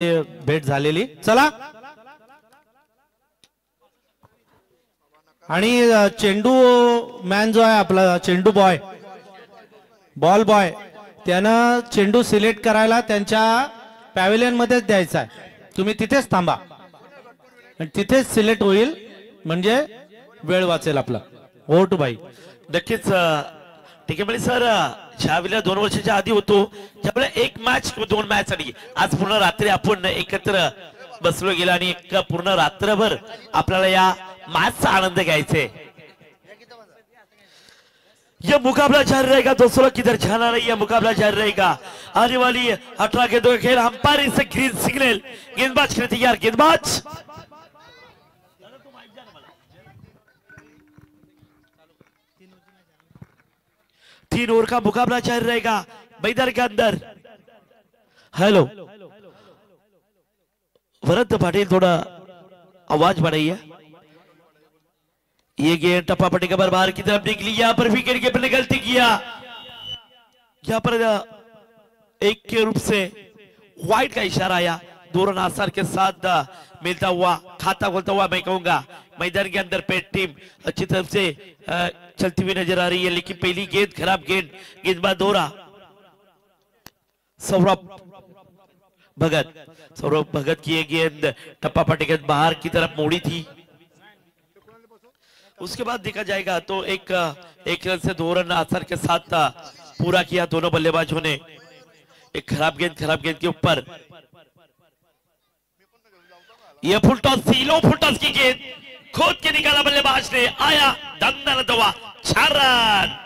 भेट झालेली. चला आणि चेंडू मॅन जो आहे आपला चेंडू बॉय बॉल बॉय त्यानं चेंडू सिलेक्ट करायला त्यांच्या पॅव्हिलियन मध्येच द्यायचा आहे. तुम्ही तिथेच थांबा आणि तिथेच सिलेक्ट होईल म्हणजे वेळ वाचेल आपला. हो टू भाई. नक्कीच ठीक आहे म्हणजे सर ज्यावेळेला 2 वर्षाच्या आधी होतो त्यावेळेला एक मॅच किंवा 2 मॅच आणि आज पूर्ण रात्री आपण एकत्र बसलो गेलो आणि एक पूर्ण रात्रभर आपल्याला या मॅचचा आनंद घ्यायचा है. यह मुकाबला जारी रहेगा दोस्तों, किधर जाना नहीं, यह मुकाबला जारी रहेगा. आने वाली 18 गेंदों का खेल, अंपायर से ग्रीन सिग्नल, गेंदबाज के लिए तैयार, गेंदबाज 3 ओवर का मुकाबला जारी रहेगा मैदान के अंदर. हेलो वरद पाटिल, थोड़ा आवाज बढ़ाइए. ये गेंद टप्पा पट्टी के बाहर की तरफ निकली, यहाँ पर विकेट कीपर ने गलती किया. यहाँ पर एक के रूप से वाइट का इशारा आया. दोनों आसार के साथ मिलता हुआ खाता खोलता हुआ मैं कहूंगा मैदान के अंदर पेट टीम अच्छी तरफ से चलती हुई नजर आ रही है. लेकिन पहली गेंद खराब गेंद, गेंदबाज दोहरा सौरभ भगत की ये गेंद टप्पा पट्टी के बाहर की तरफ मोड़ी थी. उसके बाद देखा जाएगा तो एक रन से 2 रन असर के साथ पूरा किया दोनों बल्लेबाजों ने. एक खराब गेंद के ऊपर यह फुल टॉस थी, लो फुल टॉस की गेंद खोद के निकाला बल्लेबाज ने, आया दंदन दवा 4 रन.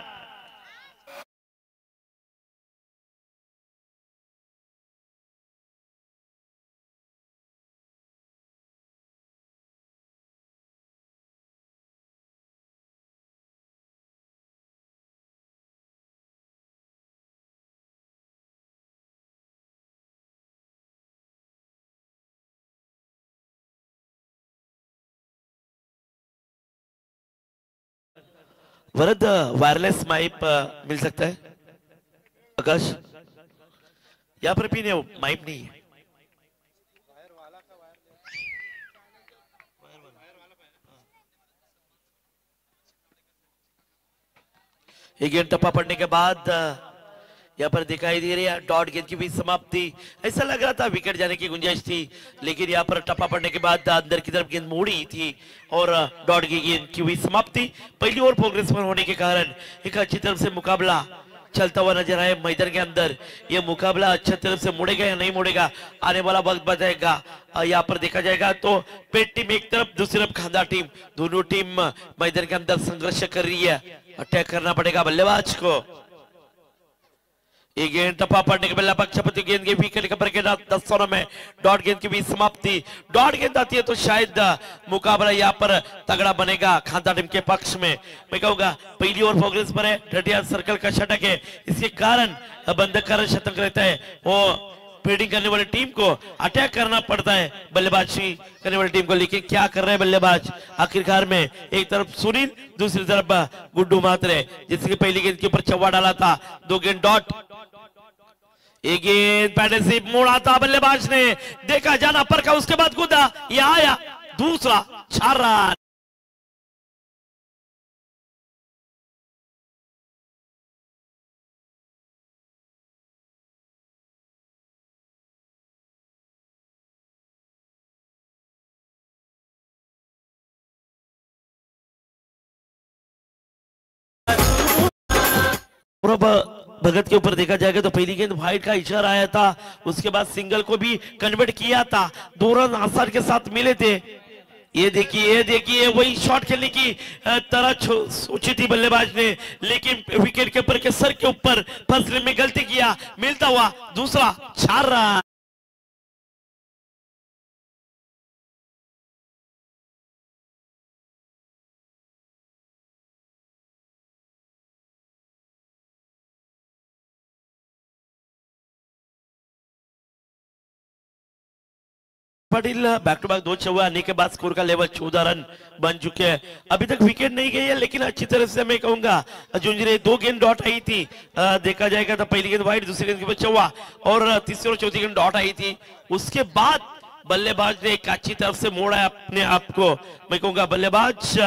वरद वायरलेस माइप मिल सकता है आकाश? यहाँ पर भी नहीं, माइप नहीं है. ये गेंद टप्पा पड़ने के बाद यहाँ पर दिखाई दे रही है डॉट गेंद की भी समाप्ति. ऐसा लग रहा था विकेट जाने की गुंजाइश थी, लेकिन यहाँ पर टप्पा पड़ने के बाद अंदर की तरफ गेंद मोड़ी थी और डॉट की गेंद की हुई समाप्ति. पहली ओवर प्रोग्रेस पर होने के कारण एक अच्छी तरफ से मुकाबला चलता हुआ नजर आए मैदान के अंदर. ये मुकाबला अच्छी तरफ से मुड़ेगा या नहीं मुड़ेगा आने वाला वक्त बताएगा. यहाँ पर देखा जाएगा तो पेट टीम एक तरफ, दूसरी तरफ खांदा टीम, दोनों टीम मैदान के अंदर संघर्ष कर रही है. अटैक करना पड़ेगा बल्लेबाज को. ये गेंद टप्पा पड़ने के पहले पक्षपति गेंद के विकेट कीपर के 10 ओवर में डॉट गेंद की भी समाप्ति. डॉट गेंद आती है तो शायद मुकाबला यहाँ पर तगड़ा बनेगा खांदा टीम के पक्ष में. मैं कहूंगा पहली ओवर प्रोग्रेस पर है, 30 सर्कल का शतक है, इसके कारण बंदकर शतक रहता है. वो फील्डिंग करने वाली टीम को अटैक करना पड़ता है बल्लेबाजी करने वाली टीम को. लेकिन क्या कर रहे हैं बल्लेबाज आखिरकार में, एक तरफ सुनील दूसरी तरफ गुड्डू मात्रे, जिसकी पहली गेंद के ऊपर चौवा डाला था. 2 गेंद डॉट. एक गेंद पैडल से मोड़ा था बल्लेबाज ने, देखा जाना पर का, उसके बाद कूदा, यह आया दूसरा 4 रन. भगत के ऊपर देखा जाएगा तो पहली गेंद वाइट का इशारा आया था, उसके बाद सिंगल को भी कन्वर्ट किया था. 2 रन आसार के साथ मिले थे. ये देखिए वही शॉट खेलने की तरह सोची थी बल्लेबाज ने, लेकिन विकेट कीपर के सर के ऊपर फंसने में गलती किया. मिलता हुआ दूसरा 4 रन. पाटिल बैक टू बैक 2 चौके आने के बाद स्कोर का लेवल 14 रन बन चुके हैं। अभी तक विकेट नहीं गई है, लेकिन अच्छी तरह से मैं कहूंगा जुंजरे 2 गेंद डॉट आई थी। देखा जाएगा तो पहली गेंद वाइड, दूसरी गेंद के ऊपर चौवा और तीसरी और चौथी गेंद डॉट आई थी। उसके बाद बल्लेबाज ने एक अच्छी तरफ से मोड़ा है अपने आप को। मैं कहूंगा बल्लेबाज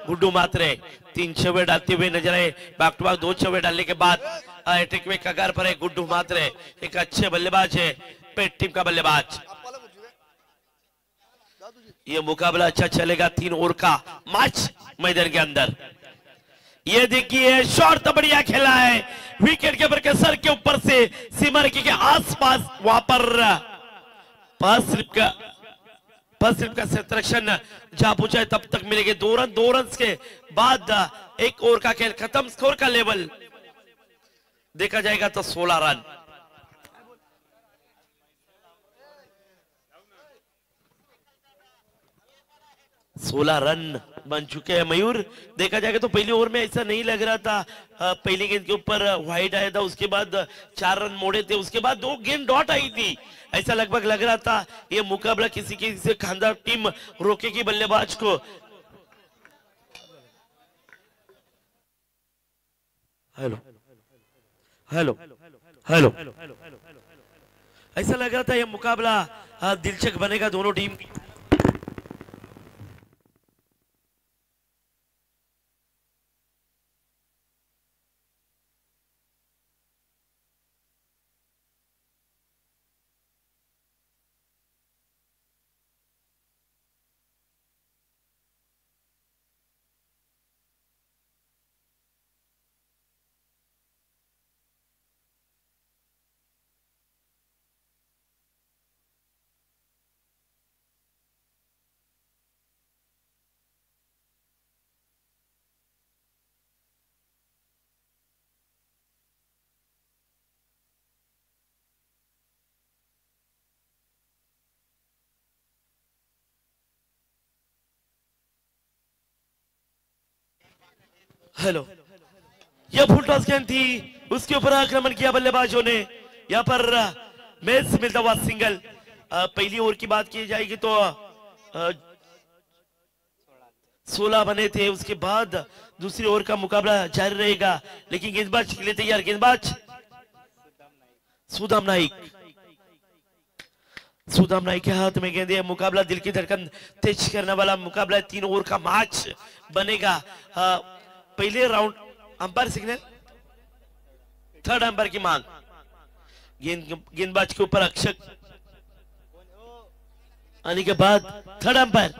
गुड्डू मात्रे 3 छवे डालते हुए नजर आए। बैक टू बैक 2 छवे डालने के बाद हैट्रिक में कगार पर है गुड्डू मात्रे, एक अच्छे बल्लेबाज है, पेट टीम का बल्लेबाज। ये मुकाबला अच्छा चलेगा, 3 ओवर का मैच मैदान के अंदर। ये देखिए शॉट तो बढ़िया खेला है, विकेट के ऊपर के सर के ऊपर से सीमा रेखा के आसपास वहां पर फर्स्ट स्लिप का संरक्षण जहां पहुंचा है तब तक मिलेंगे 2 रन। 2 रन के बाद 1 ओवर का खेल खत्म। स्कोर का लेवल देखा जाएगा तो 16 रन। बन चुके हैं मयूर। देखा जाएगा तो पहली ओवर में ऐसा नहीं लग रहा था, पहली गेंद के ऊपर वाइड आया था, उसके बाद 4 रन मोड़े थे, उसके बाद 2 गेंद डॉट आई थी। ऐसा लगभग लग रहा था ये मुकाबला किसी से खानदार टीम रोकेगी बल्लेबाज को। हेलो हेलो हेलो ऐसा लग रहा था ये मुकाबला दिलचस्प बनेगा दोनों टीम की। हेलो, यह फुल टॉस गेंद थी, उसके ऊपर आक्रमण किया बल्लेबाजों ने। यहाँ पर मैच मिलता हुआ सिंगल। पहली ओवर की बात की जाएगी तो 16 बने थे, उसके बाद दूसरी ओवर का मुकाबला जारी रहेगा। लेकिन गेंदबाज के लिए तैयार, गेंदबाज सुदाम नाइक के हाथ में गेंद है। मुकाबला दिल की धड़कन तेज करने वाला मुकाबला है, 3 ओवर का मैच बनेगा। पहले round umpire signal, third umpire की मांग। गेंदबाज के ऊपर अक्षक आने के बाद थर्ड अंपायर।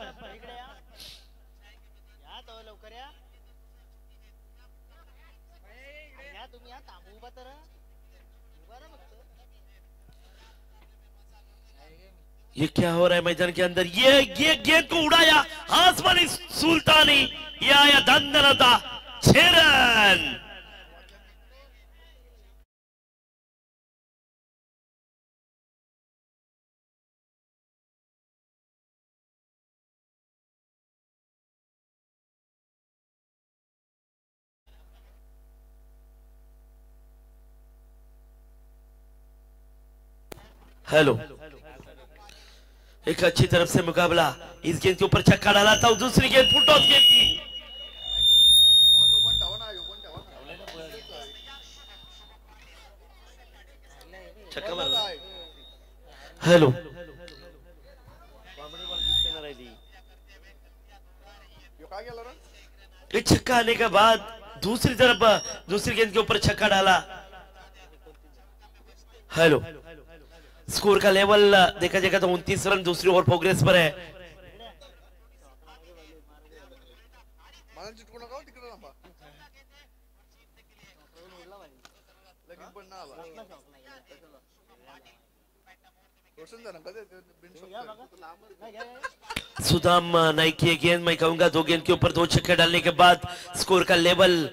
ये क्या हो रहा है मैदान के अंदर? ये गेंद को उड़ाया आसमानी सुल्तानी, ये आया दंदनता 6 रन। हेलो, एक अच्छी तरफ से मुकाबला, इस गेंद के ऊपर छक्का डाला था, दूसरी गेंद फुल टॉस गेंद थी। छक्का मारा। हेलो, एक छक्का आने के बाद दूसरी तरफ दूसरी गेंद के ऊपर छक्का डाला। हेलो, स्कोर का लेवल देखा जाएगा तो 29 रन दूसरी ओवर प्रोग्रेस पर है। सुदाम नाइक की गेंद, मैं कहूंगा 2 गेंद के ऊपर 2 छक्के डालने के बाद स्कोर का लेवल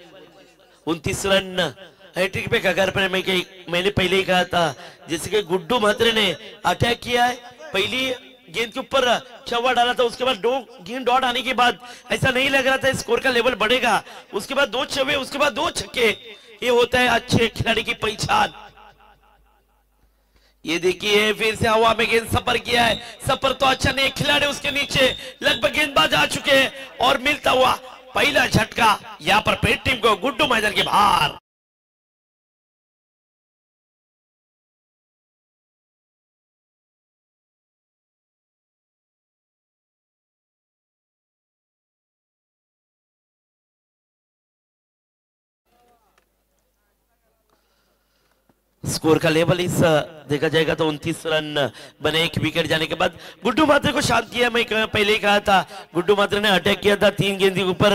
29 रन। हैट्रिक पे कगार पर मैंने पहले ही कहा था, जैसे कि गुड्डू महत्रे ने अटैक किया है, पहली गेंद के ऊपर चौवा डाला था, उसके बाद 2 गेंद डॉट आने के बाद ऐसा नहीं लग रहा था स्कोर का लेवल बढ़ेगा। उसके बाद 2 चौवे, उसके बाद 2 छक्के, ये होता है अच्छे खिलाड़ी की पहचान। ये देखिए फिर से हवा में गेंद सफर किया है, सफर तो अच्छा नहीं, खिलाड़ी उसके नीचे लगभग गेंदबाज आ चुके हैं और मिलता हुआ पहला झटका यहां पर पेट टीम को, गुड्डू मैदान के बाहर। स्कोर का लेवल इस देखा जाएगा तो 29 रन बने एक विकेट जाने के बाद। गुड्डू मात्रे को शांत किया, मैं पहले ही कहा था गुड्डू मात्रे ने अटैक किया था 3 गेंद के ऊपर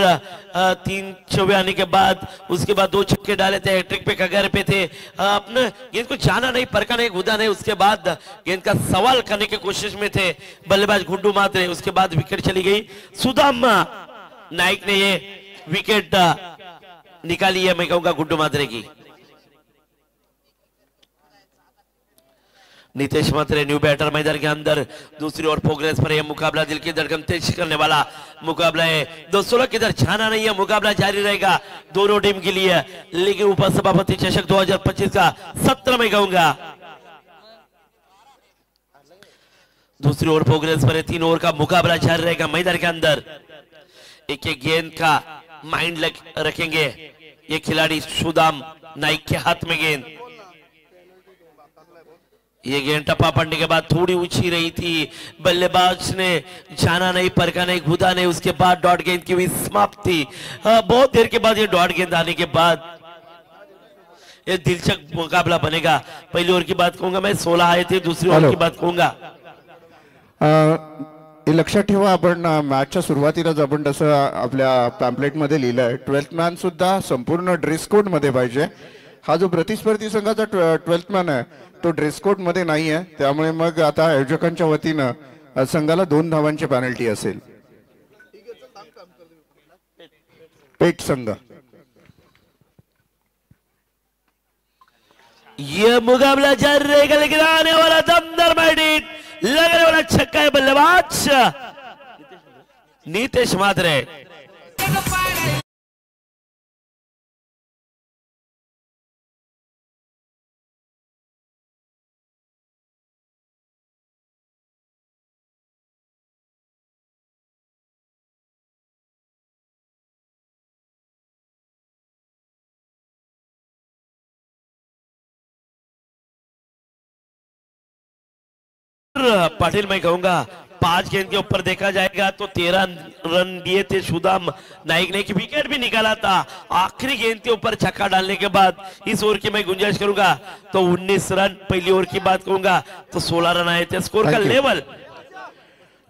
3 चौबे आने के बाद, उसके बाद 2 छक्के डाले थे, हैट्रिक पे कगार पे थे, अपने गेंद को जाना नहीं, परखा नहीं, कूदा नहीं, उसके बाद गेंद का सवाल करने की कोशिश में थे बल्लेबाज गुड्डू मात्रे, उसके बाद विकेट चली गई। सुदाम नाइक ने ये विकेट निकाली है, मैं कहूंगा गुड्डू मात्रे की। नीतीश मात्रे न्यू बैटर मैदान के अंदर, दूसरी ओर प्रोग्रेस पर यह मुकाबला दिल की धड़कन तेज करने वाला मुकाबला है। 216 किधर छाना नहीं है, मुकाबला जारी रहेगा दोनों टीम के लिए। लेकिन उप सभापति चषक 2025 का सत्र में कहूंगा। दूसरी ओर प्रोग्रेस पर 3 ओवर का मुकाबला जारी रहेगा मैदान के अंदर। एक एक गेंद का माइंड रखेंगे ये खिलाड़ी सुदाम नाइक के हाथ में गेंद। ये गेंद टप्पा पड़ने के बाद थोड़ी ऊंची रही थी, बल्लेबाज ने जाना नहीं, परखा नहीं, घुदा नहीं, उसके बाद डॉट गेंद की हुई समाप्ति। बहुत देर के बाद ये डॉट गेंद आने के बाद ये दिलचस्प मुकाबला बनेगा। पहली ओवर की बात कहूंगा मैं, 16 आए थे, दूसरी ओवर की बात कहूंगा। हे लक्षात ठेवा, आपण मॅचच्या सुरुवातीलाच आपण तसं आपल्या पॅम्पलेट मध्ये लिहिलंय 12th मॅन सुद्धा संपूर्ण ड्रेस कोड मध्ये पाहिजे। हा जो प्रतिस्पर्धी संघाचा 12th मॅन आहे तो ड्रेस कोड मध्ये नाही आहे, त्यामुळे मग आता आयोजकांच्या वतीनं संघाला 2 धावांची पेनल्टी असेल। पेट संघ ये मुकाबला जारी रहेगा, लेकिन आने वाला दमदार बैटिंग, लगने वाला छक्का है बल्लेबाज नीतीश मात्रे। पाटिल मैं कहूंगा 5 गेंद के ऊपर देखा जाएगा तो 13 रन दिए थे सुदाम नाइक ने, कि विकेट भी निकाला था आखिरी गेंद के ऊपर छक्का डालने के बाद। इस ओवर की मैं गुंजाइश करूंगा तो 19 रन, पहली ओवर की बात कहूंगा तो 16 रन आए थे। स्कोर का लेवल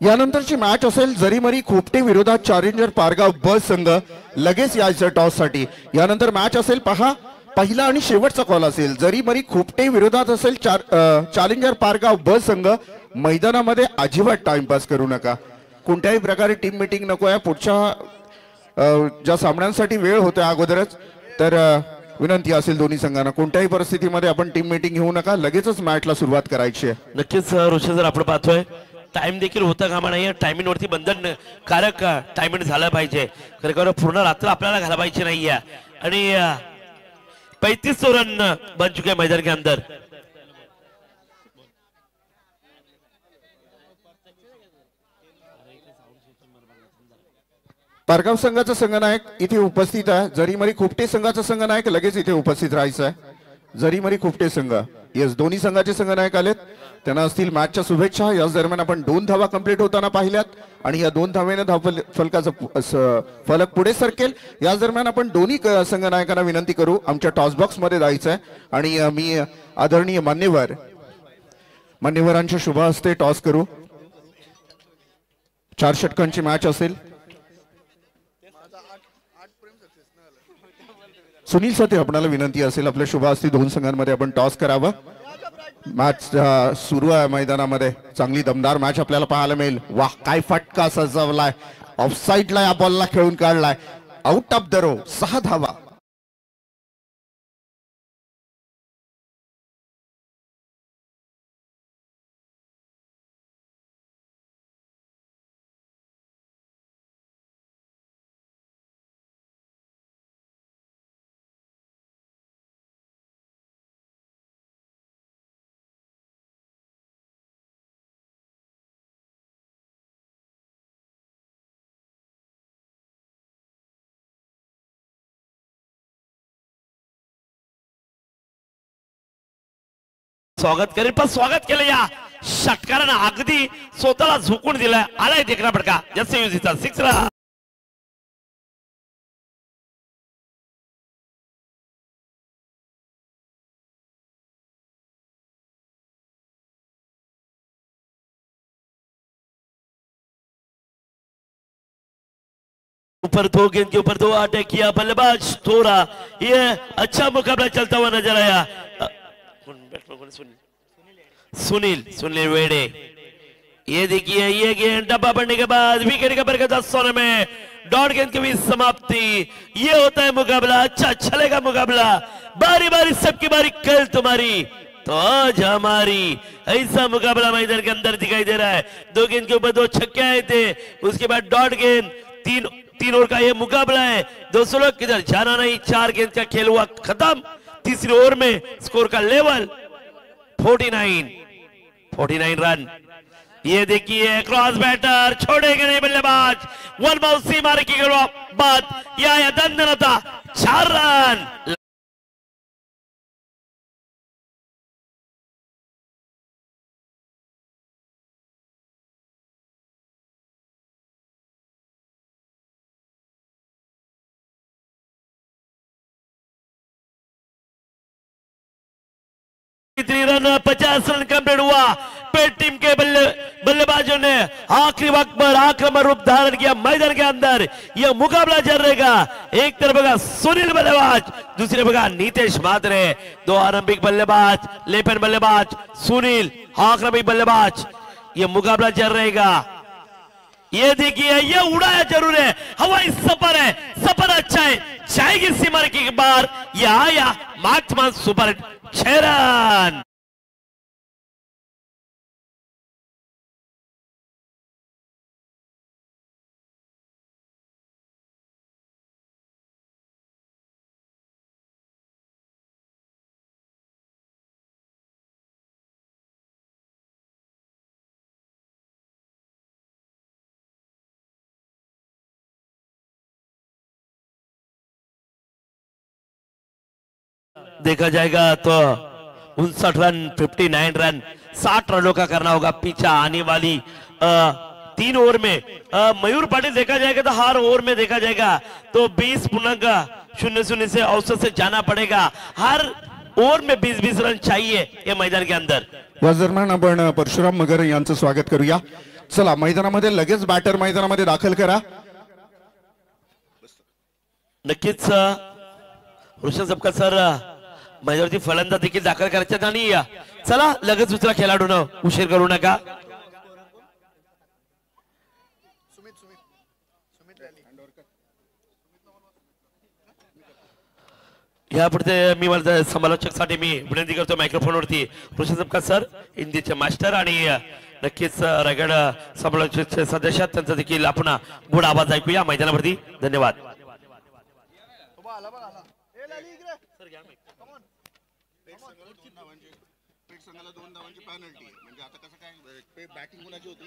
यानंतरची मॅच असेल जरीमरी खोपटे विरोधात चॅलेंजर पारगाव ब संघ लगेच यायचं टॉस साठी। यानंतर मॅच असेल पहा, पहिला आणि शेवटचा कॉल असेल जरीमरी खोपटे विरोधात असेल चॅलेंजर पारगाव ब संघ। मैदानामध्ये अजिबात टाइमपास करू नका, कोणत्याही प्रकारे टीम मीटिंग नको आहे। पुढच्या ज्या सामन्यांसाठी वेळ होते अगोदरच, तर विनंती असेल दोन्ही संघांना कोणत्याही परिस्थितीमध्ये आपण टीम मीटिंग घेऊ नका, लगेचच मॅचला सुरुवात करायची आहे। नक्कीच रोशन जर आपण पाहतोय टाइम देखील होता कामा नाही, टायमिंग वरती बंधनकारक टायमिंग झालं पाहिजे, खरं पूर्ण रात्र आपल्याला घालवायची नाहीये। आणि 35 रन बन चुके हैं मैदान के अंदर। पारगाव संघाचा संघनायक इथे उपस्थित आहे, जरीमरी खोपटे संघाचा संघनायक लगेच इथे उपस्थित राहायचं आहे। जरीमरी खोपटे संघ, यस दोन्ही संघाचे संघनायक आलेत, त्यांना असतील मॅचच्या शुभेच्छा। याच दरम्यान आपण 2 धावा कंप्लीट होताना पाहिल्यात आणि या 2 धावेने फलकाचा फलक पुढे सरकेल। याच दरम्यान आपण दोन्ही संघनायकांना विनंती करू आमच्या टॉस बॉक्स मध्ये जायचं आहे आणि मी आदरणीय मान्यवरांच्या शुभ हस्ते टॉस करू। 4 षटकांची मॅच असेल। सुनील सते आपल्याला विनंती असेल आपल्या शुभ हस्ते 2 संघांमध्ये आपण टॉस करावं। मॅच सुरू आहे मैदानामध्ये, चांगली दमदार मॅच आपल्याला पाहायला मिळेल। वाह काय फटका सजवलाय, ऑफसाईडला या बॉलला खेळून काढलाय, आउट ऑफ द रो, 6 धावा। स्वागत करेल, पण स्वागत केलं या षटकारानं अगदी स्वतःला झुकून दिलाय. आलाय देखना फटका जसे युजीचा 6 रन. ऊपर 2 गेंद के ऊपर 2 अटैक किया बल्लेबाज थोड़ा, ये अच्छा मुकाबला चलता हुआ नजर आया. सुनील वेड़े, ये देखिए ये गेंद डब्बा पड़ने के बाद विकेट के बरकत 10 रन में डॉट गेंद की भी समाप्ति. ये होता है मुकाबला. अच्छा चलेगा मुकाबला. बारी बारी सबकी बारी, कल तुम्हारी तो आज हमारी. ऐसा मुकाबला मैदान के अंदर दिखाई दे रहा है. 2 गेंद के ऊपर 2 छक्के आए थे, उसके बाद डॉट गेंद. तीन ओवर का ये मुकाबला है. 200 लोग किधर जाना नहीं. 4 गेंद का खेल हुआ खत्म. तीसरी ओवर में स्कोर का लेवल 49 रन. ये देखिए क्रॉस बैटर छोड़ेंगे नहीं बल्लेबाज. 1 बाउंसी मारे की बात या दंडन था. 4 रन. रन 50 रन कंप्लीट हुआ. पेट टीम के बल्लेबाजों ने आखिरी वक्त पर आक्रमण रूप धारण किया. मैदान के अंदर यह मुकाबला चल रहेगा. एक तरफ का सुनील बल्लेबाज, दूसरे बगा नीतीश मात्रे. 2 आरंभिक बल्लेबाज, लेपन बल्लेबाज सुनील, आक्रमक बल्लेबाज. यह मुकाबला चल रहेगा. ये देखिए ये उड़ाया जरूर है. हवाई सफर है, सफर अच्छा है. जाएगी सीमा की बार. यह आया मार्क्समैन सुपर 6 रन. देखा जाएगा तो 59 रन, 59 रन, 60 रनों का करना होगा पीछा आने वाली 3 ओवर में. मयूर पाटिल देखा जाएगा तो हर ओवर में देखा जाएगा तो 20.00 से औसत से जाना पड़ेगा. हर ओवर में 20-20 रन चाहिए या मैदान के अंदर. या दरम्यान आपण परशुराम मगर यांचं स्वागत करूया. चला मैदानामध्ये लगेच बॅटर मैदानामध्ये दाखल करा. नक्कीच ऋषभ सबका सर मैदानावरती फलंदाज देखील दाखल करायचे आणि चला लगेच दुसरा खेळाडूनं उशीर करू नका. यापुढे मी माझ्या समालोचकसाठी मी विनंती करतो मायक्रोफोनवरती ऋषभ सबका सर, हिंदीचे मास्टर आणि नक्कीच रायगड समालोचक सदस्य त्यांचा देखील आपण गोड आवाज ऐकूया मैदानावरती. धन्यवाद. बॅटिंग कोणाची होती?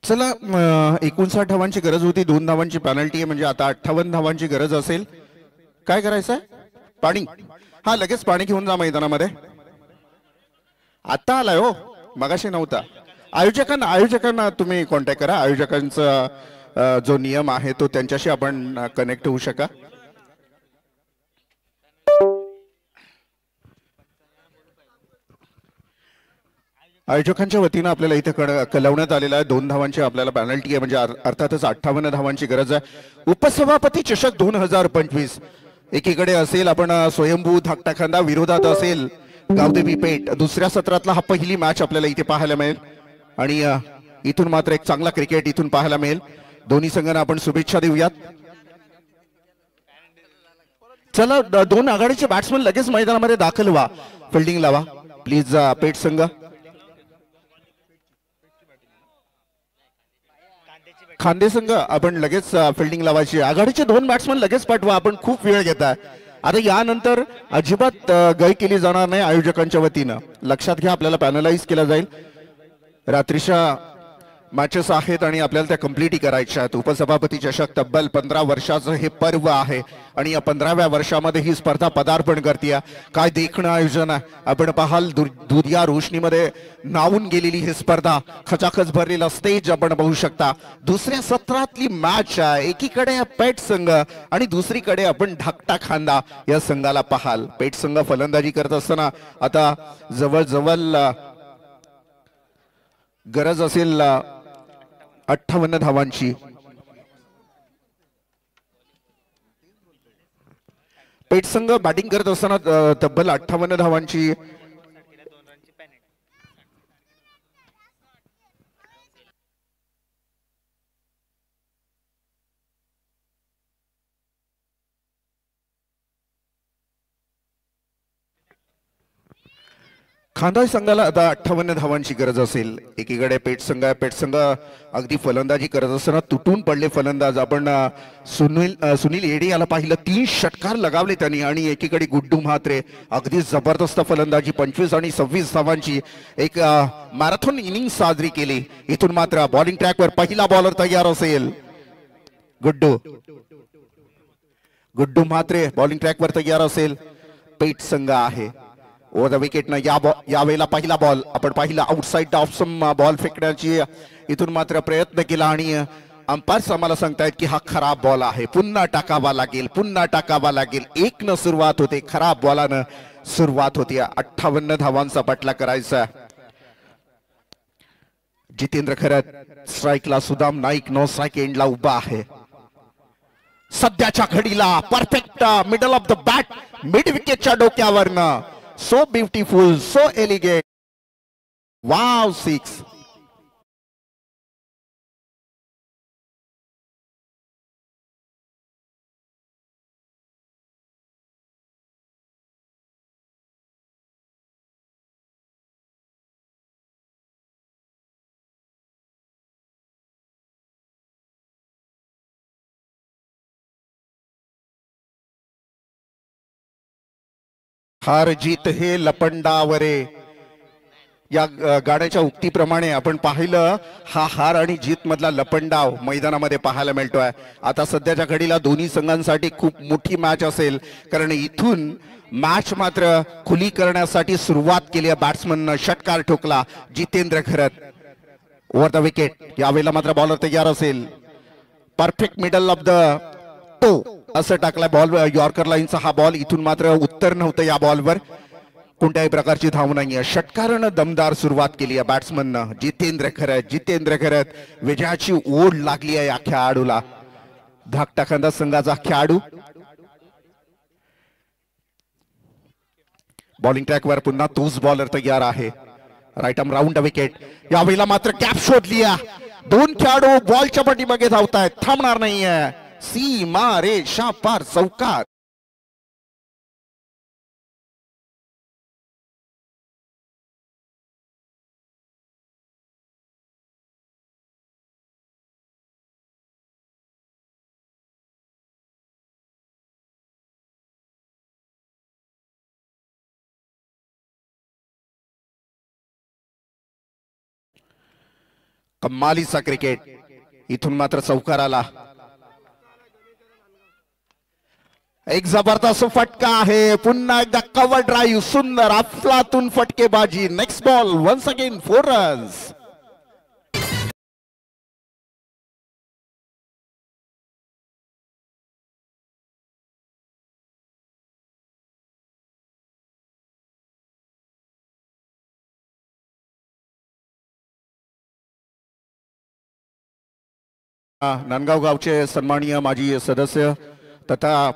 चला 59 धावांची गरज होती. 2 धावांची पेनल्टी आहे, म्हणजे आता 58 धावांची गरज असेल. काय करायचंय? पाणी. हा लगेच पाणी घेऊन जा मैदानामध्ये. आता आलाय हो, मगाशी नव्हता. आयोजकांना तुम्ही कॉन्टॅक्ट करा. आयोजकांचा जो नियम आहे तो त्यांच्याशी आपण कनेक्ट होऊ शका. आयोजकांच्या वतीने आपल्याला इथे कळवण्यात आलेला आहे 2 धावांची आपल्याला पेनल्टी आहे, म्हणजे अर्थातच 58 धावांची गरज आहे. उपसभापती चषक 2025 एकीकडे असेल आपण स्वयंभू धाकटा खांदा, विरोधात असेल गावदेवी पेठ. दुसऱ्या सत्रातला हा पहिली मॅच आपल्याला इथे पाहायला मिळेल आणि इथून मात्र एक चांगला क्रिकेट इथून पाहायला मिळेल. दोन्ही संघांना आपण शुभेच्छा देऊयात. चला 2 आघाडीचे बॅट्समन लगेच मैदानामध्ये दाखल व्हा. फिल्डिंग लावा प्लीज पेठ संघ. खांदे संघ आपण लगेच फिल्डिंग लावायची. आघाडीचे 2 बॅट्समन लगेच पाठवा. आपण खूप वेळ घेताय. आता यानंतर अजिबात गय केली जाणार नाही आयोजकांच्या वतीनं. लक्षात घ्या, आपल्याला पॅनलाइज केला जाईल. रात्रीच्या मॅचेस आहेत आणि आपल्याला त्या कम्प्लीटही करायच्या आहेत. उपसभापती चषक तब्बल 15 वर्षाचं हे पर्व आहे आणि या 15व्या वर्षामध्ये ही स्पर्धा पदार्पण करते. काय देखणं आयोजन आहे. आपण पाहाल दुधिया रोशनीमध्ये नावून गेलेली ही स्पर्धा, खचाखच भरलेला स्टेज आपण पाहू शकता. दुसऱ्या सत्रातली मॅच आहे. एकीकडे पेट संघ आणि दुसरीकडे आपण धाकटा खांदा या संघाला पाहाल. पेट संघ फलंदाजी करत असताना आता जवळजवळ गरज असेल 58 धावांची. पेट संघ बॅटिंग करत असताना तब्बल 58 धावांची. खांदा संघाला आता 58 धावांची गरज असेल. एकीकडे पेट संघ आहे. पेट संघ अगदी फलंदाजी करत असताना तुटून पडले फलंदाज. आपण सुनील येडे याला पाहिलं, 3 षटकार लगावले त्यांनी. आणि एकीकडे गुड्डू म्हात्रे अगदी जबरदस्त फलंदाजी, 25 आणि 26 धावांची एक मॅरेथॉन इनिंग साजरी केली. इथून मात्र बॉलिंग ट्रॅकवर पहिला बॉलर तयार असेल. गुड्डू म्हात्रे बॉलिंग ट्रॅकवर तयार असेल. पेट संघ आहे. ओव्हर द विकेट यावेळेला पहिला बॉल आपण पाहिला. आउटसाइड ऑफ बॉल फेकण्याची इथून मात्र प्रयत्न केला आणि अंपायर्स आम्हाला सांगतायत की हा खराब बॉल आहे, पुन्हा टाकावा लागेल. 1 न सुरुवात होते, खराब बॉलानं सुरुवात होती. 58 धावांचा पटला करायचा. जितेंद्र खरत स्ट्राईकला, सुदाम नाईक नो स्ट्राईक एंडला उभा आहे. सध्याच्या घडीला perfect middle of the bat, mid विकेटच्या डोक्यावरनं. So beautiful, so elegant. Wow, 6. हार जीत हे लपंडावरे या गाण्याच्या उक्तीप्रमाणे आपण पाहिलं, हा हार आणि जीत मधला लपंडाव मैदानामध्ये पाहायला मिळतोय. आता सध्याच्या घडीला दोन्ही संघांसाठी खूप मोठी मॅच असेल, कारण इथून मॅच मात्र खुली करण्यासाठी सुरुवात केली आहे. बॅट्समननं षटकार ठोकला Jitendra Kharat. Over the wicket यावेळेला मात्र बॉलर तयार असेल. Perfect middle of the toe असं टाकला बॉल. यॉर्कर लाईनचा हा बॉल. इथून मात्र उत्तर नव्हतं या बॉलवर. कोणत्याही प्रकारची धाव नाहीये. षटकारानं दमदार सुरुवात केली आहे बॅट्समननं. जितेंद्र खरत विजयाची ओढ लागली आहे या खेळाडूला. धाकटा खांदा संघाचा खेळाडू बॉलिंग ट्रॅकवर पुन्हा तोच बॉलर तयार आहे. Right arm round wicket. यावेळेला मात्र कॅप शोधली. 2 खेळाडू बॉलच्या पाठीमागे धावतायत, थांबणार नाहीये. सीमा रेषा पार चौकार. कमालीचा क्रिकेट. इथून मात्र चौकार आला. एक जबरदस्त फटका आहे. पुन्हा एकदा कव्हर ड्राईव्ह, सुंदर अफलातून फटकेबाजी. Next ball once again 4 runs. Nandgaon गावचे सन्माननीय माजी सदस्य तथा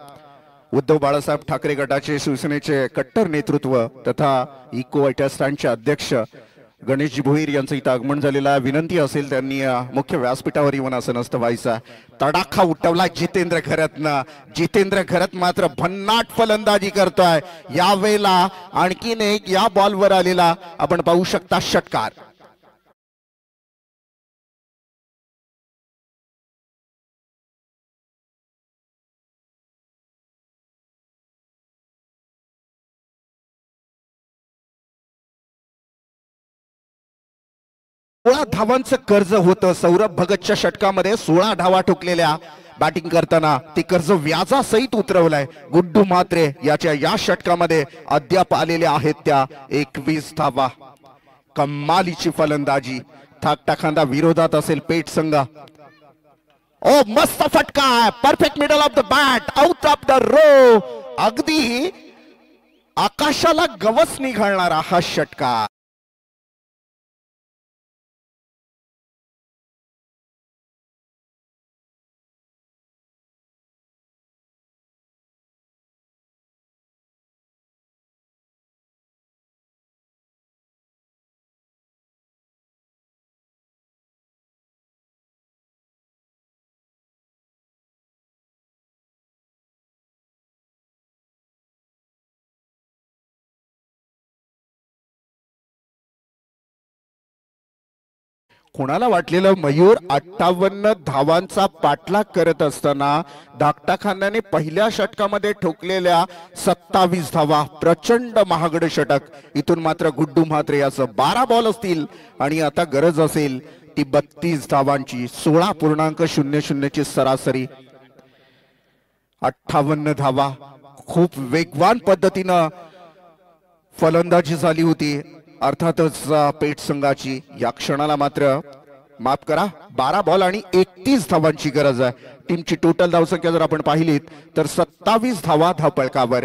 उद्धव बाळासाहेब ठाकरे गटाचे शिवसेनेचे कट्टर नेतृत्व तथा इको स्टँडचे अध्यक्ष गणेशजी भोईर यांचं इथं आगमन झालेलं आहे. विनंती असेल त्यांनी मुख्य व्यासपीठावर येऊन आसनस्थ व्हायचा. तडाखा उठवला जितेंद्र खरतनं. जितेंद्र खरत मात्र भन्नाट फलंदाजी करतोय. यावेळेला आणखीन एक या बॉलवर आलेला आपण पाहू शकता षटकार. 16 धावांचं कर्ज होतं सौरभ भगतच्या षटकामध्ये. 16 धावा ठोकलेल्या बॅटिंग करताना ते कर्ज व्याजासहित उतरवलंय गुड्डू म्हात्रे याच्या या षटकामध्ये. अद्याप आलेल्या आहेत त्या 21 धावा. कमालीची फलंदाजी. थाकटा खांदा विरोधात असेल पेठ संघ. ओ मस्त फटका, perfect middle of the bat, out of the row. अगदी आकाशाला गवस निघालणारा हा षटका. कोणाला वाटलेलं मयूर 58 धावांचा पाठलाग करत असताना धाकटा खांद्याने पहिल्या षटकामध्ये ठोकलेल्या 27 धावा. प्रचंड महागड षटक. इथून मात्र गुड्डू म्हात्रे याचं 12 बॉल असतील आणि आता गरज असेल ती 32 धावांची. 16.00 ची सरासरी. 58 धावा. खूप वेगवान पद्धतीनं फलंदाजी झाली होती अर्थातच पेठ संघाची. या क्षणाला मात्र माफ करा 12 बॉल आणि 31 धावांची गरज आहे. टीमची टोटल धावसंख्या जर आपण पाहिलीत तर 27 धावा धावपळकावर.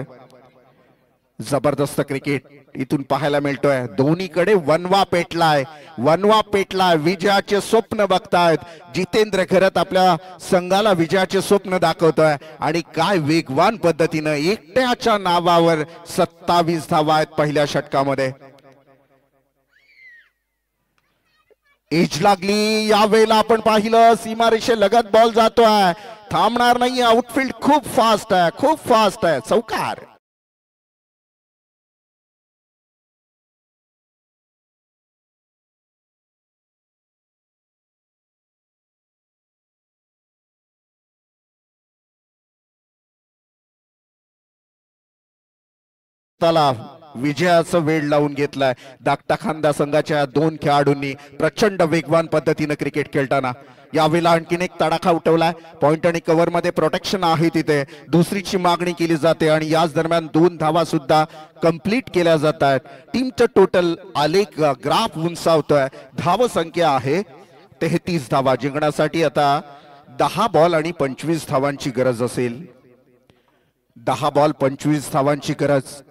जबरदस्त क्रिकेट इथून पाहायला मिळतोय. दोन्हीकडे वनवा पेटलाय. वनवा पेटलाय. विजयाचे स्वप्न बघतायत. जितेंद्र घरत आपल्या संघाला विजयाचे स्वप्न दाखवतोय आणि काय वेगवान पद्धतीनं एकट्याच्या नावावर 27 धावा आहेत पहिल्या षटकामध्ये. एज लागली. यावेळेला आपण पाहिलं सीमारेषे लगत बॉल जातोय. थांबणार नाही. आउटफील्ड खूप फास्ट आहे. खूप फास्ट आहे. चौकार. त्याला विजयाचं वेळ लावून घेतलाय. धाकटा खांदा संघाच्या 2 खेळाडूंनी प्रचंड वेगवान पद्धतीने क्रिकेट खेळताना. यावेळेला आणखीन एक तडाखा उठवलाय. पॉइंट आणि कव्हर मध्ये प्रोटेक्शन आहे तिथे. दुसरीची मागणी केली जाते आणि याच दरम्यान 2 धावा सुद्धा कंप्लीट केल्या जात आहेत. टीमचं टोटल आलेख ग्राफ उंचावतोय. धाव संख्या आहे 33 धावा. जिंकण्यासाठी आता 10 बॉल आणि 25 धावांची गरज असेल. 10 बॉल 25 धावांची गरज.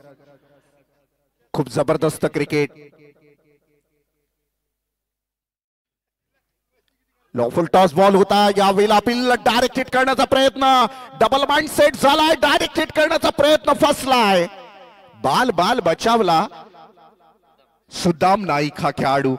खूप जबरदस्त क्रिकेट. लॉफुल टॉस बॉल होता. यावेळेला अपील डायरेक्ट हिट करण्याचा प्रयत्न. डबल माइंड सेट झालाय. डायरेक्ट हिट करण्याचा प्रयत्न फसलाय. बाल बचावला सुदाम नाईक हा खेळाडू.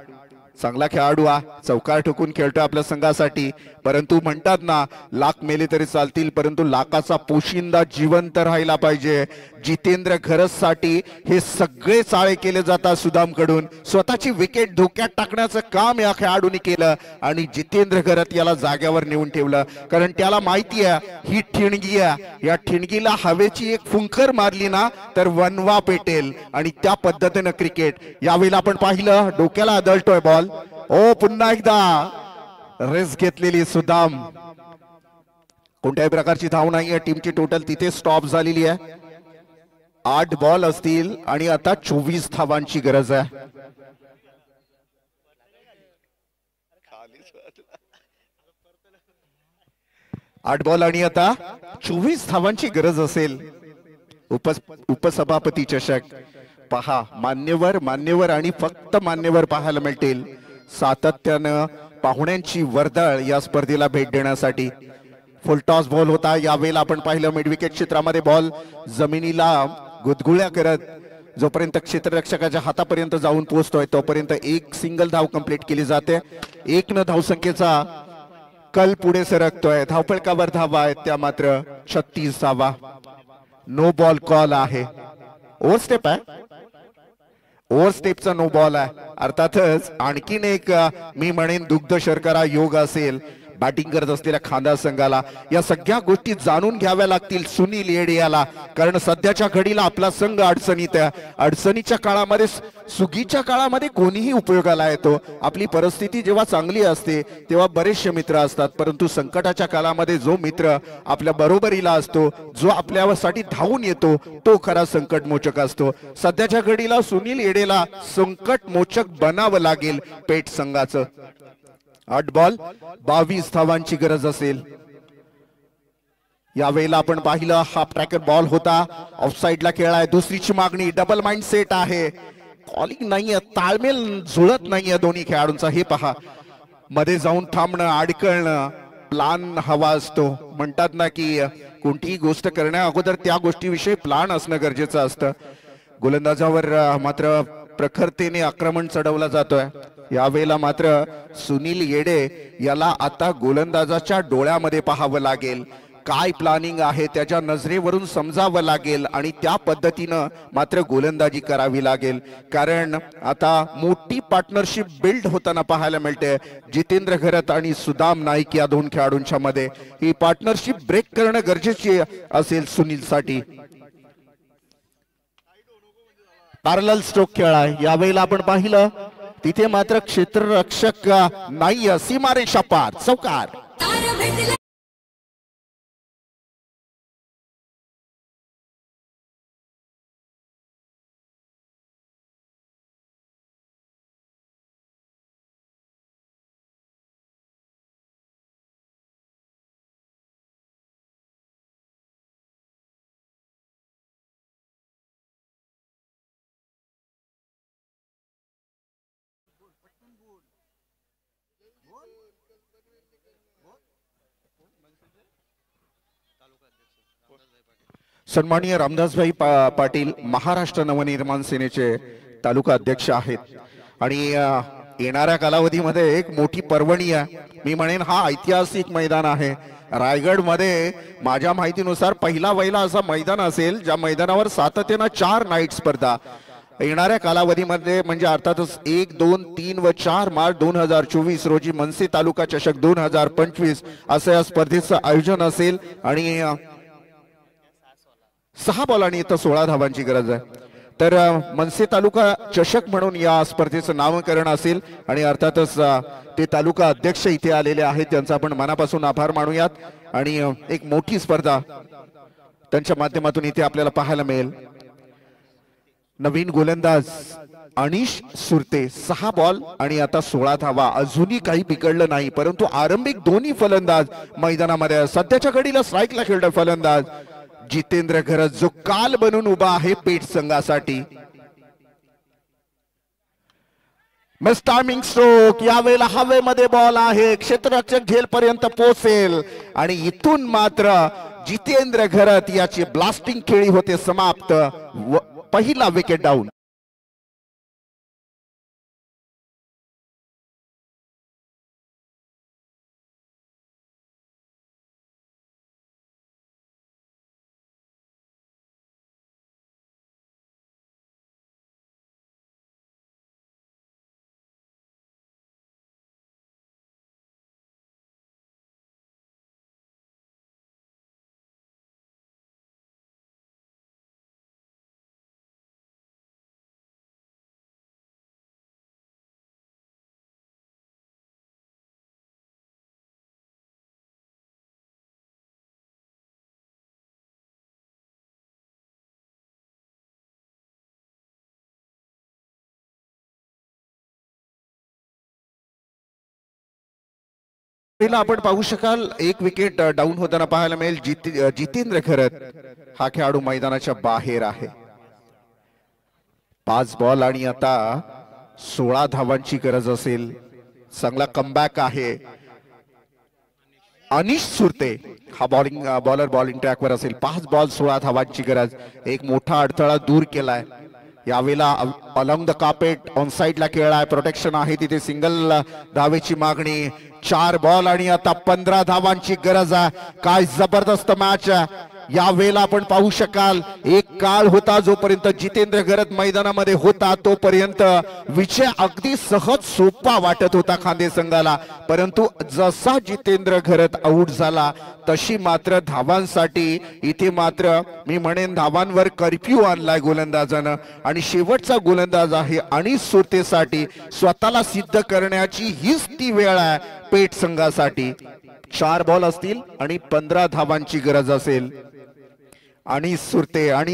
चांगला खेळाडू हा. चौकार ठोकून खेळतोय आपल्या संघासाठी. परंतु म्हणतात ना लाख मेले तरी चालतील परंतु लाखाचा पोशिंदा जिवंत राहिला पाहिजे. जितेंद्र घरससाठी हे सगळे चाळे केले जातात सुदाम कडून. स्वतःची विकेट धोक्यात टाकण्याचं काम या खेळाडूंनी केलं आणि जितेंद्र घरत याला जाग्यावर नेऊन ठेवलं. कारण त्याला माहिती आहे ही ठिणगी आहे. या ठिणगीला हवेची एक फुंकर मारली ना तर वनवा पेटेल आणि त्या पद्धतीनं क्रिकेट. यावेळेला आपण पाहिलं डोक्याला आदळतोय बॉल. ओ पुन्हा एकदा रिस्क घेतलेली सुदाम. कोणत्याही प्रकारची धाव नाहीये. टीमची टोटल तिथे स्टॉप झालेली आहे. 8 बॉल असतील आणि आता 24 धावांची गरज आहे. 8 बॉल आणि आता 24 धावांची गरज असेल. उपसभापती चषक पहा. मान्यवर आणि फक्त मान्यवर पाहायला मिळतील. सातत्यानं पाहुण्यांची वर्दळ या स्पर्धेला भेट देण्यासाठी. फुल टॉस बॉल होता. यावेळेला आपण पाहिलं मिड विकेट क्षेत्रामध्ये बॉल जमिनीला गुदगुळ्या करत जोपर्यंत क्षेत्ररक्षकाच्या हातापर्यंत जाऊन पोहोचतोय तोपर्यंत एक सिंगल धाव कंप्लीट केली जाते. 1 धावसंख्येचा कल पुढे सरकतोय. धावफलकावर धावा आहेत त्या मात्र 36 धावा. नो बॉल कॉल आहे. ओव्हर स्टेप आहे. ओव्हर स्टेपचा नो बॉल आहे. अर्थातच आणखीन एक मी म्हणेन दुग्ध शर्करा योग असेल. बॅटिंग करत असलेल्या खांदा संघाला या सगळ्या गोष्टी जाणून घ्याव्या लागतील सुनील येडे याला, कारण सध्याच्या घडीला आपला संघ अडचणीत आहे. अडचणीच्या काळामध्ये सुगीच्या काळामध्ये कोणीही उपयोगाला येतो. आपली परिस्थिती जेव्हा चांगली असते तेव्हा बरेचसे मित्र असतात, परंतु संकटाच्या काळामध्ये जो मित्र आपल्या बरोबरीला असतो, जो आपल्यासाठी धावून येतो, तो खरा संकटमोचक असतो. सध्याच्या घडीला सुनील येडेला संकटमोचक बनावं लागेल पेठ संघाचं. 8 बॉल 22 धावांची गरज असेल. यावेळेला आपण पाहिलं हाफ ट्रॅकर बॉल होता, ऑफसाईडला खेळाय. दुसरीची मागणी, डबल माइंड सेट आहे, कॉलिंग नाहीये, ताळमेल जुळत नाहीये दोन्ही खेळाडूंचा. हे पहा, मध्ये जाऊन थांबणं, अडकळणं, प्लान हवा असतो. म्हणतात ना की कोणतीही गोष्ट करण्या अगोदर त्या गोष्टीविषयी प्लान असणं गरजेचं असतं. गोलंदाजावर मात्र प्रखरतेने आक्रमण चढवलं जातोय. यावेळेला मात्र सुनील येडे याला आता गोलंदाजाच्या डोळ्यामध्ये पाहावं लागेल, काय प्लॅनिंग आहे त्याच्या नजरेवरून समजावं लागेल आणि त्या पद्धतीनं मात्र गोलंदाजी करावी लागेल. कारण आता मोठी पार्टनरशिप बिल्ड होताना पाहायला मिळते जितेंद्र घरत आणि सुदाम नाईक या दोन खेळाडूंच्या मध्ये. ही पार्टनरशिप ब्रेक करणं गरजेची असेल सुनीलसाठी. पॅरलल स्ट्रोक खेळाय. यावेळेला आपण पाहिलं तिथे मात्र क्षेत्ररक्षक नाही, सीमारेषा पार, चौकार. सन्माननीय रामदासभाई पाटील महाराष्ट्र नवनिर्माण सेनेचे तालुका अध्यक्ष आहेत आणि येणाऱ्या कालावधीमध्ये एक मोठी पर्वणी आहे. मी म्हणेन हा ऐतिहासिक मैदान आहे. रायगड मध्ये माझ्या माहितीनुसार पहिला वहिला असा मैदान असेल ज्या मैदानावर सातत्यानं 4 नाईट स्पर्धा येणाऱ्या कालावधीमध्ये, म्हणजे अर्थातच 1, 2, 3 व 4 मार्च 2024 रोजी मनसे तालुका चषक 2025 असं या स्पर्धेचं आयोजन असेल आणि 6 बॉलांनी इथं 16 धावांची गरज आहे. तर मनसे तालुका चषक म्हणून या स्पर्धेचं नामकरण असेल आणि अर्थातच ते तालुका अध्यक्ष इथे आलेले आहेत, त्यांचा आपण मनापासून आभार मानूयात. आणि एक मोठी स्पर्धा त्यांच्या माध्यमातून इथे आपल्याला पाहायला मिळेल. नवीन गोलंदाज अनिश सुरते 6 बॉल आणि आता 16 धावा. अजूनही काही बिघडलं नाही, परंतु आरंभिक दोन्ही फलंदाज मैदानामध्ये. सध्याच्या घडीला स्ट्राईकला खेळतोय फलंदाज जितेंद्र घरत, जो काल बनून उभा आहे पेठ संघासाठी. Miss timing stroke. यावेळेला हवेमध्ये बॉल आहे, क्षेत्ररक्षक झेल पर्यंत पोहोचेल आणि इथून मात्र जितेंद्र घरत याची ब्लास्टिंग खेळी होते समाप्त. पहिला विकेट डाऊन. आपण पाहू शकाल एक विकेट डाऊन होताना पाहायला मिळेल. जितेंद्र घरत हा खेळाडू मैदानाच्या बाहेर आहे. 5 बॉल आणि आता 16 धावांची गरज असेल. चांगला कमबॅक आहे. अनिश सुरते हा बॉलर बॉलिंग ट्रॅकवर असेल. 5 बॉल 16 धावांची गरज. एक मोठा अडथळा दूर केलाय. यावेळेला अलॉंग द कार्पेट ऑन साइडला खेळाय, प्रोटेक्शन आहे तिथे. सिंगल धावेची मागणी. 4 बॉल आणि आता 15 धावांची गरज आहे. काय जबरदस्त मॅच आहे. या वेळेला आपण पाहू शकाल एक काळ होता जोपर्यंत जितेंद्र घरत मैदानामध्ये होता तोपर्यंत विजय अगदी सहज सोपा वाटत होता खांदे संघाला, परंतु जसा जितेंद्र घरत आऊट झाला तशी मात्र धावांसाठी इथे मात्र मी म्हणेन धावांवर कर्फ्यू आणलाय गोलंदाजानं आणि शेवटचा गोलंदाज आहे आणि सुरतेसाठी स्वतःला सिद्ध करण्याची हीच ती वेळ आहे पेठ संघासाठी. 4 बॉल असतील आणि 15 धावांची गरज असेल आणि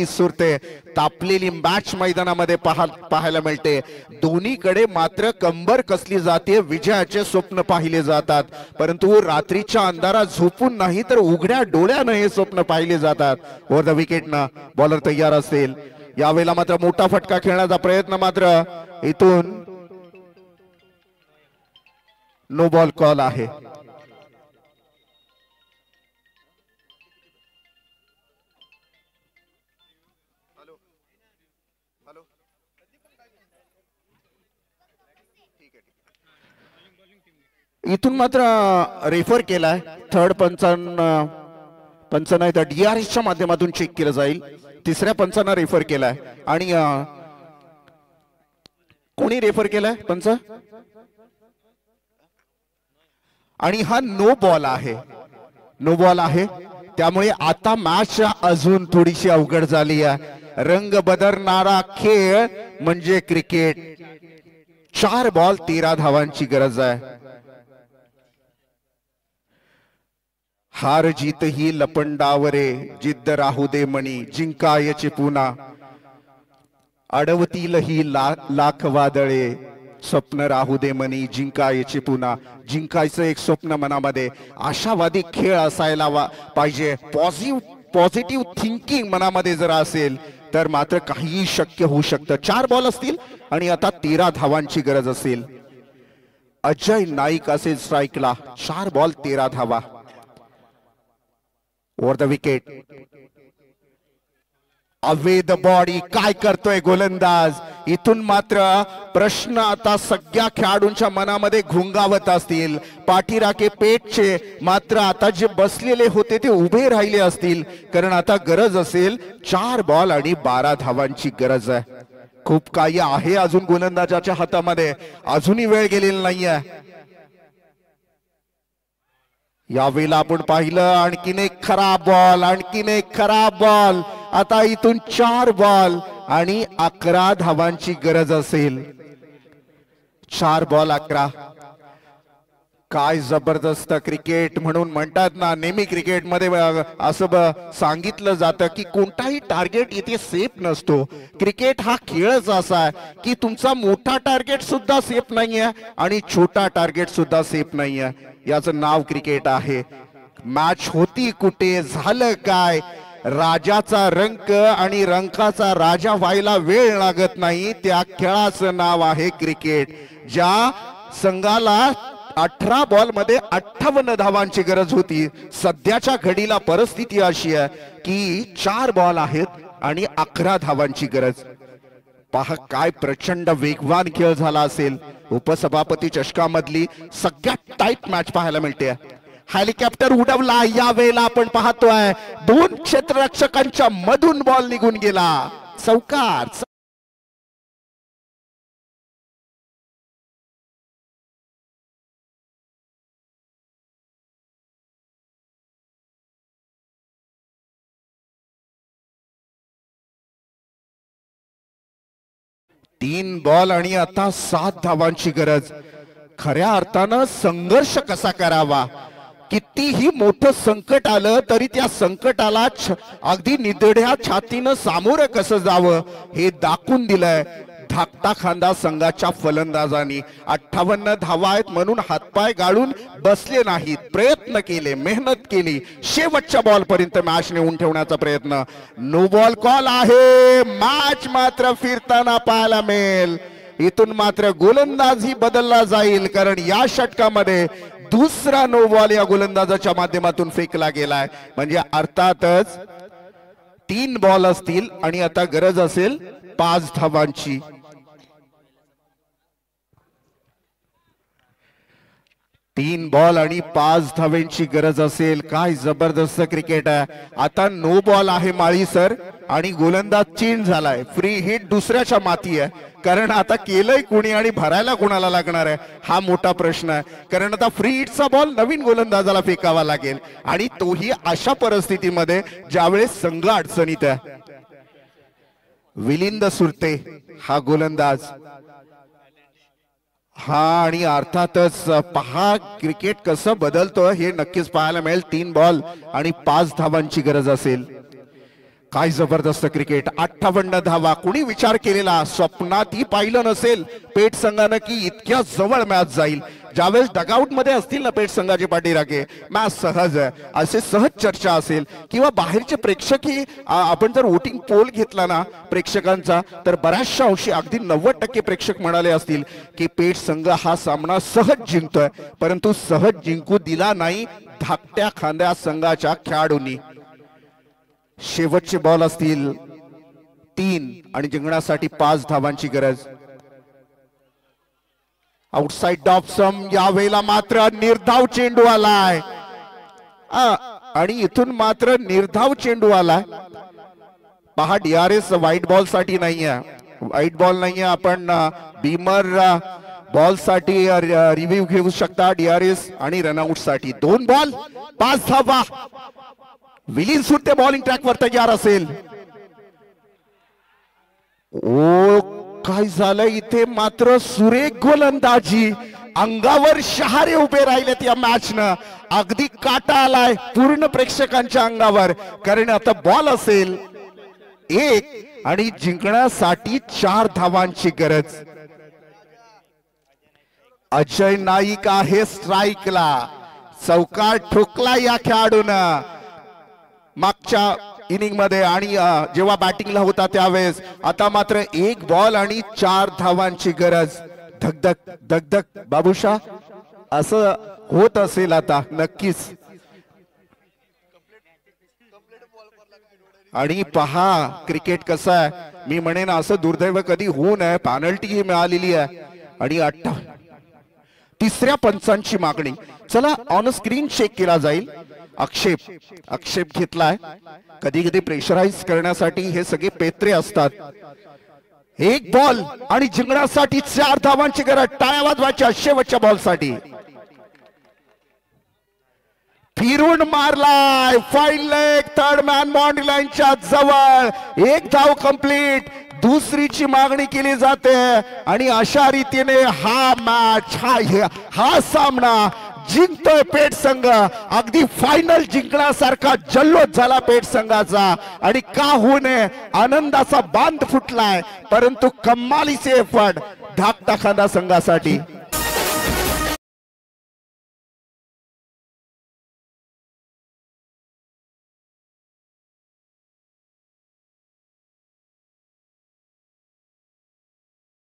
सुरते तापलेली मॅच मैदानामध्ये पाहायला मिळते. दोन्हीकडे मात्र कंबर कसली जाते, विजयाचे स्वप्न पाहिले जातात, परंतु रात्रीच्या अंधारात झोपून नाही तर उघड्या डोळ्यानं हे स्वप्न पाहिले जातात. ओव्हर द विकेटनं बॉलर तयार असेल. यावेळेला मात्र मोठा फटका खेळण्याचा प्रयत्न मात्र इथून नो बॉल कॉल आहे. इथून मात्र रेफर केलाय थर्ड पंच नाही तर DRS च्या माध्यमातून चेक केलं जाईल. तिसऱ्या पंचांना रेफर केलाय आणि कोणी रेफर केलाय पंच आणि हा नो बॉल आहे. त्यामुळे आता मॅच अजून थोडीशी अवघड झाली आहे. रंग बदलणारा खेळ म्हणजे क्रिकेट. 4 बॉल 13 धावांची गरज आहे. हार जीत ही लपंडावरे, जिद्द राहू दे मनी, जिंकायचे पुन्हा. अडवतील ही लाख वादळे, स्वप्न राहू दे मनी, जिंकायचे पुन्हा. जिंकायचं एक स्वप्न मनामध्ये, आशावादी खेळ असायला पाहिजे. पॉझिटिव्ह थिंकिंग मनामध्ये जर असेल तर मात्र काहीही शक्य होऊ शकतं. 4 बॉल असतील आणि आता 13 धावांची गरज असेल. अजय नाईक असेल स्ट्राईकला. 4 बॉल 13 धावा. Over the wicket. अवैध बॉडी काय करतोय गोलंदाज. इथून मात्र प्रश्न आता सगळ्या खेळाडूंच्या मनामध्ये घुंगावत असतील. पाठीराखे पेठचे मात्र आता जे बसलेले होते ते उभे राहिले असतील, कारण आता गरज असेल 4 बॉल आणि 12 धावांची गरज आहे. खूप काही आहे अजून गोलंदाजाच्या हातामध्ये, अजूनही वेळ गेलेली नाहीये. यावेळेला आपण पाहिलं आणखीन एक खराब बॉल. आता इथून 4 बॉल आणि 11 धावांची गरज असेल. 4 बॉल 11. काय जबरदस्त क्रिकेट म्हणून म्हणतात ना, नेहमी क्रिकेटमध्ये असं सांगितलं जातं की कोणताही टार्गेट इथे सेफ नसतो. क्रिकेट हा खेळच असा आहे की तुमचा मोठा टार्गेट सुद्धा सेफ नाहीये आणि छोटा टार्गेट सुद्धा सेफ नाहीये. याचं नाव क्रिकेट आहे. मॅच होती कुठे, झालं काय. राजाचा रंक आणि रंकाचा राजा व्हायला वेळ लागत नाही. त्या खेळाचं नाव आहे क्रिकेट. ज्या संघाला 18 बॉल मध्ये 58 धावांची गरज होती, सध्याच्या घडीला परिस्थिती अशी आहे की 4 बॉल आहेत आणि 11 धावांची गरज. पहा काय प्रचंड वेगवान खेळ झाला असेल. उपसभापती चषकामधली सगळ्यात टाईट मॅच पाहायला मिळते. हेलिकॉप्टर उडवला. या वेळेला आपण पाहतोय 2 क्षेत्ररक्षकांच्या मधून बॉल निघून गेला. चौकार. 3 बॉल आणि आता 7 धावांची गरज. खऱ्या अर्थानं संघर्ष कसा करावा. कितीही मोठं संकट आलं तरी त्या संकटाला अगदी निधड्या छातीनं सामोरं कसं जावं हे दाखवून दिलंय धाकटा खांदा संघाच्या फलंदाजांनी. 58 धावा आहेत म्हणून हातपाय गाळून बसले नाहीत, प्रयत्न केले, मेहनत केली. शेवटच्या बॉल पर्यंत मॅच नेऊन ठेवण्याचा प्रयत्न. नो बॉल कॉल आहे. मॅच मात्र फिरताना पाहायला मिळेल. इथून मात्र गोलंदाजी बदलला जाईल, कारण या षटकामध्ये दुसरा नो बॉल या गोलंदाजाच्या माध्यमातून फेकला गेलाय. म्हणजे अर्थातच 3 बॉल असतील आणि आता गरज असेल 5 धावांची. 3 बॉल आणि 5 धावांची गरज असेल. काय जबरदस्त क्रिकेट आहे. आता नो बॉल आहे माळी सर आणि गोलंदाज चेंज झालाय. फ्री हिट दुसऱ्याच्या माती आहे, कारण आता केलंय कुणी आणि भरायला कोणाला लागणार आहे हा मोठा प्रश्न आहे. कारण आता फ्री हिटचा बॉल नवीन गोलंदाजाला फेकावा लागेल आणि तोही अशा परिस्थितीमध्ये ज्यावेळेस संघ अडचणीत आहे. विलिंद सुरते हा गोलंदाज हा, आणि अर्थातच पहा क्रिकेट कसं बदलतं हे नक्कीच पाहायला मिळेल. 3 बॉल आणि 5 धावांची गरज असेल. काय जबरदस्त क्रिकेट. 58 धावा. कुणी विचार केलेला, स्वप्नातही पाहिलं नसेल पेठ संघानं की इतक्या जवळ मॅच जाईल. ज्यावेळेस डगआउट मध्ये असतील ना पेठ संघाचे पाठीराखे, मॅच सहज आहे असे सहज चर्चा असेल किंवा बाहेरचे प्रेक्षकही, आपण जर वोटिंग पोल घेतला ना प्रेक्षकांचा, तर बऱ्याचशा अंशी अगदी 90% प्रेक्षक म्हणाले असतील की पेठ संघ हा सामना सहज जिंकतोय. परंतु सहज जिंकू दिला नाही धाकट्या खांद्या संघाच्या खेळाडूंनी. शेवटचे बॉल असतील 3 आणि जिंकण्यासाठी 5 धावांची गरज. Outside of some. यावेळेला मात्र निर्धाव चेंडू आलाय आणि इथून मात्र निर्धाव चेंडू आलाय. पहा DRS व्हाईट बॉल साठी नाहीये, व्हाईट बॉल नाहीये. आपण बीमर बॉल साठी रिव्ह्यू घेऊ शकता. DRS आणि रनआउट साठी 2 बॉल 5 धावा. विलिंद सुरते बॉलिंग ट्रॅकवर तयार असेल. ओ काय झालं इथे, मात्र सुरेख गोलंदाजी. अंगावर शहारे उभे राहिलेत या मॅचनं. अगदी काटा आलाय पूर्ण प्रेक्षकांच्या अंगावर, कारण आता बॉल असेल 1 आणि जिंकण्यासाठी 4 धावांची गरज. अजय नाईक आहे स्ट्राईकला. चौकार ठोकला या खेळाडूनं मागच्या इनिंग मध्ये आणि जेव्हा बॅटिंगला होता त्यावेळेस. आता मात्र 1 बॉल आणि 4 धावांची गरज. धगधग धगधग बाबूशा असं होत असेल आता नक्कीच. आणि पहा क्रिकेट कसं आहे, मी म्हणेन असं दुर्दैव कधी होऊ नये. पॅनल्टी ही मिळालेली आहे आणि 3ऱ्या पंचांची मागणी. चला ऑन स्क्रीन चेक केला जाईल. आक्षेप घेतलाय. कधी कधी प्रेशराईज करण्यासाठी हे सगळे पेत्रे असतात. 1 बॉल आणि जिंकण्यासाठी 4 धावांची गरज. टाळ्या वाजवायच्या शेवटच्या बॉल साठी. फिरून मारलाय fine leg. Third man boundary लाईनच्या जवळ. 1 धाव कंप्लीट. दुसरीची मागणी केली जाते आणि अशा रीतीने हा मॅच हा सामना जिंकतोय पेठ संघ. अगदी फायनल जिंकण्यासारखा जल्लोष झाला पेठ संघाचा आणि का होऊ नये आनंदाचा बांध फुटलाय. परंतु कमालीचे एफर्ट धाकटा खांदा संघासाठी.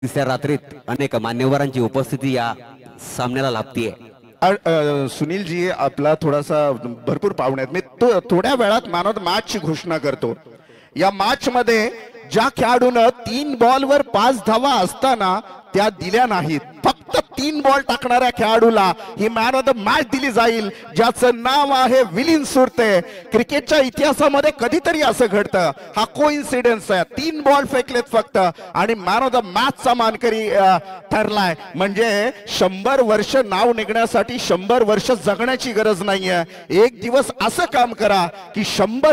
तिसऱ्या रात्रीत अनेक मान्यवरांची उपस्थिती या सामन्याला लाभतीये. सुनील जी आपला थोडासा भरपूर पाहुणे आहेत. मी थोड्या वेळात मॅन ऑफ द मॅच ची घोषणा करतो. या मॅच मध्ये ज्या खेळाडूनं 3 बॉलवर 5 धावा असताना त्या दिल्या नाहीत, फक्त 3 बॉल टाकणाऱ्या खेळाडूला he man of the match दिली जाईल, ज्याचं नाव आहे विलिंद सुरते. क्रिकेटच्या इतिहासामध्ये कधीतरी असं घडतं. हा कोइन्सिडेन्स आहे. 3 बॉल फेकलेत फक्त आणि मॅन ऑफ द मॅचचा मानकरी ठरलाय. म्हणजे 100 वर्ष नाव निघण्यासाठी 100 वर्ष जगण्याची गरज नाहीये. एक दिवस असं काम करा की 100